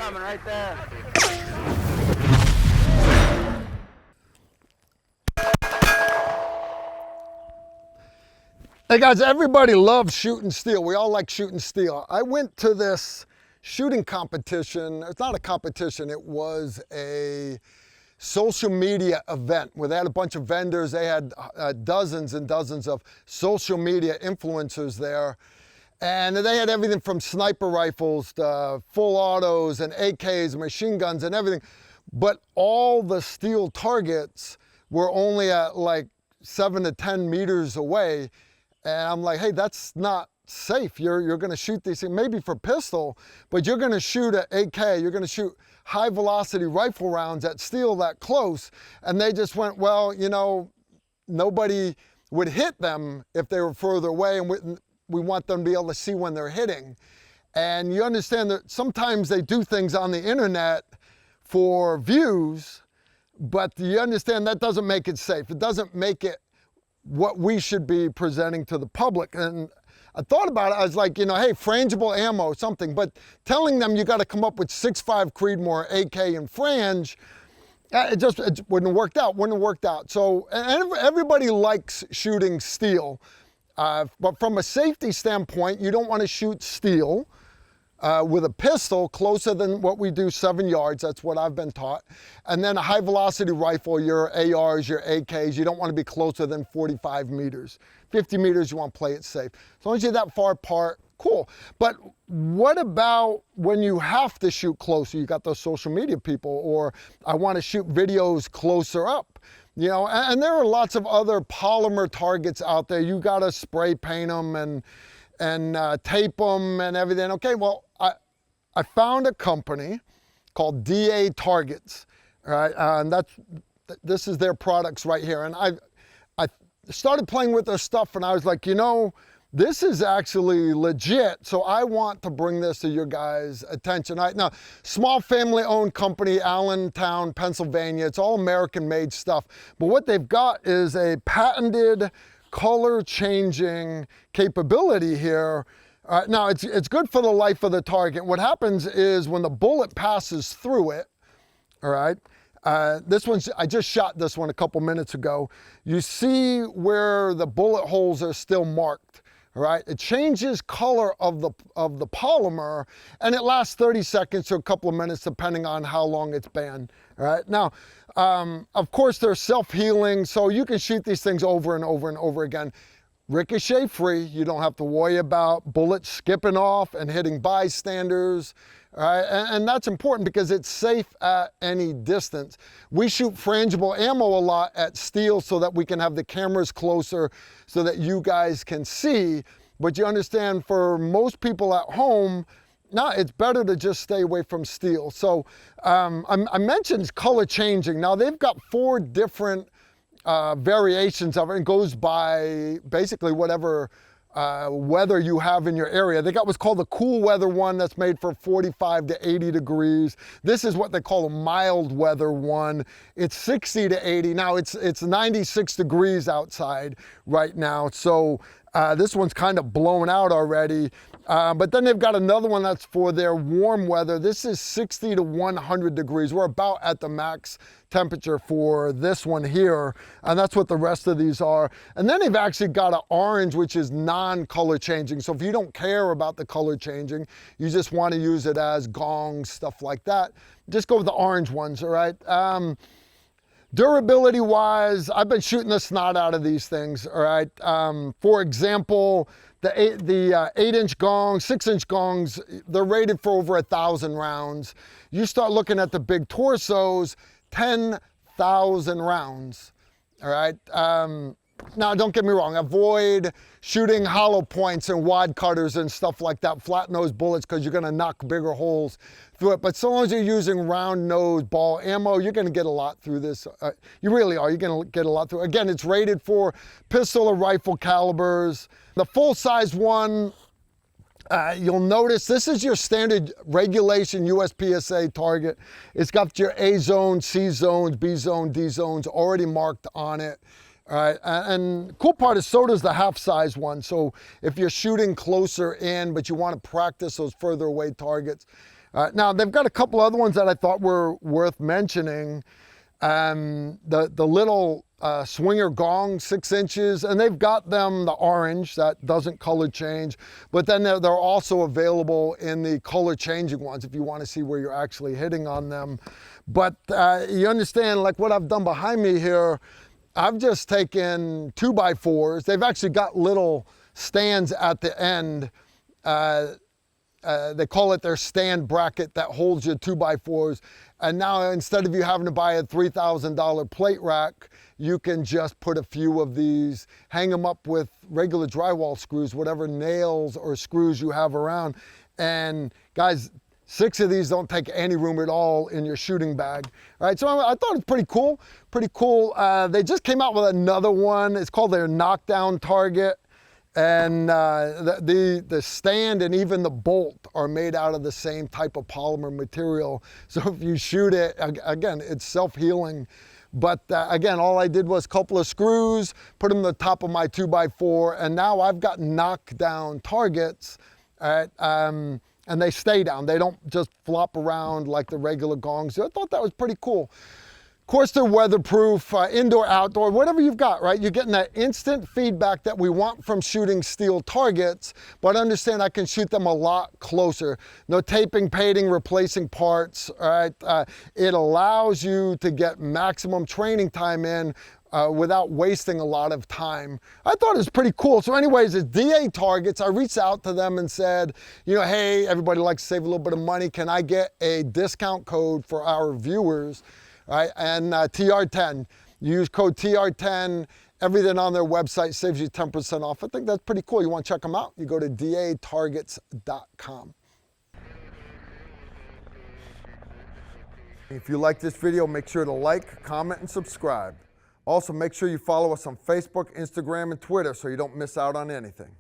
coming right there. Hey guys, everybody loves shooting steel. We all like shooting steel. I went to this shooting competition. It's not a competition, it was a social media event where they had a bunch of vendors. They had dozens and dozens of social media influencers there. And they had everything from sniper rifles to full autos and AKs, machine guns and everything. But all the steel targets were only at like 7 to 10 meters away. And I'm like, hey, that's not safe. You're gonna shoot these things, maybe for pistol, but you're gonna shoot an AK, you're gonna shoot high velocity rifle rounds at steel that close. And they just went, well, you know, nobody would hit them if they were further away, and we want them to be able to see when they're hitting. And you understand that sometimes they do things on the internet for views, but you understand that doesn't make it safe. It doesn't make it what we should be presenting to the public. And I thought about it, I was like, you know, hey, frangible ammo, something, but telling them you got to come up with 6.5 Creedmoor, AK, and frange, it wouldn't have worked out, So and everybody likes shooting steel, but from a safety standpoint, you don't want to shoot steel with a pistol closer than what we do, 7 yards. That's what I've been taught. And then a high velocity rifle, your ARs, your AKs, you don't want to be closer than 45 meters. 50 meters, you want to play it safe. As long as you're that far apart, cool. But what about when you have to shoot closer? You got those social media people, or I want to shoot videos closer up. You know, and there are lots of other polymer targets out there. You got to spray paint them and tape them and everything. Okay, well, I found a company called DA Targets, right? And this is their products right here. And I started playing with their stuff, and I was like, you know, this is actually legit. So I want to bring this to your guys' attention. Now, small family-owned company, Allentown, Pennsylvania. It's all American-made stuff. But what they've got is a patented color-changing capability here. Now, it's good for the life of the target. What happens is when the bullet passes through it, all right, I just shot this one a couple minutes ago. You see where the bullet holes are still marked, all right? It changes color of the polymer, and it lasts 30 seconds to a couple of minutes, depending on how long it's been, all right? Now, of course, they're self-healing, so you can shoot these things over and over and over again. Ricochet free, you don't have to worry about bullets skipping off and hitting bystanders, all right? And that's important because it's safe at any distance. We shoot frangible ammo a lot at steel so that we can have the cameras closer so that you guys can see. But you understand, for most people at home, no, it's better to just stay away from steel. So I mentioned color changing. Now they've got 4 different variations of it, and goes by basically whatever weather you have in your area. They got what's called the cool weather one that's made for 45 to 80 degrees. This is what they call a mild weather one. It's 60 to 80. Now it's 96 degrees outside right now. So this one's kind of blown out already. But then they've got another one that's for their warm weather. This is 60 to 100 degrees. We're about at the max temperature for this one here, and that's what the rest of these are. And then they've actually got an orange, which is non-color changing. So if you don't care about the color changing, you just want to use it as gongs, stuff like that, just go with the orange ones, all right? Durability wise, I've been shooting the snot out of these things, all right? For example, the 8-inch gongs, 6-inch gongs, they're rated for over 1,000 rounds. You start looking at the big torsos, 10,000 rounds, all right? Now, don't get me wrong, avoid shooting hollow points and wad cutters and stuff like that, flat nose bullets, because you're gonna knock bigger holes through it. But so long as you're using round nose ball ammo, you're gonna get a lot through this. You really are, you're gonna get a lot through. Again, it's rated for pistol or rifle calibers. The full-size one, you'll notice this is your standard regulation USPSA target. It's got your A zone, C zones, B zone, D zones already marked on it. All right, and cool part is so does the half-size one. So if you're shooting closer in, but you want to practice those further away targets, Now they've got a couple other ones that I thought were worth mentioning. The little swinger gong, 6 inches, and they've got them the orange that doesn't color change, but then they're also available in the color changing ones if you want to see where you're actually hitting on them. But you understand, like what I've done behind me here, I've just taken 2x4s. They've actually got little stands at the end. They call it their stand bracket that holds your 2x4s. And now instead of you having to buy a $3,000 plate rack, you can just put a few of these, hang them up with regular drywall screws, whatever nails or screws you have around. And guys, 6 of these don't take any room at all in your shooting bag. All right, so I thought it's pretty cool, pretty cool. They just came out with another one. It's called their knockdown target. And the stand and even the bolt are made out of the same type of polymer material. So if you shoot it, again, it's self-healing. But again, all I did was a couple of screws, put them on the top of my 2x4, and now I've got knockdown targets, and they stay down. They don't just flop around like the regular gongs. So I thought that was pretty cool. Of course, they're weatherproof, indoor, outdoor, whatever you've got, right? You're getting that instant feedback that we want from shooting steel targets, but understand I can shoot them a lot closer. No taping, painting, replacing parts, all right? It allows you to get maximum training time in without wasting a lot of time. I thought it was pretty cool. So anyways, it's DA Targets. I reached out to them and said, you know, hey, everybody likes to save a little bit of money. Can I get a discount code for our viewers? Right, and TR10, you use code TR10, everything on their website saves you 10% off. I think that's pretty cool. You want to check them out? You go to datargets.com. If you like this video, make sure to like, comment, and subscribe. Also, make sure you follow us on Facebook, Instagram, and Twitter so you don't miss out on anything.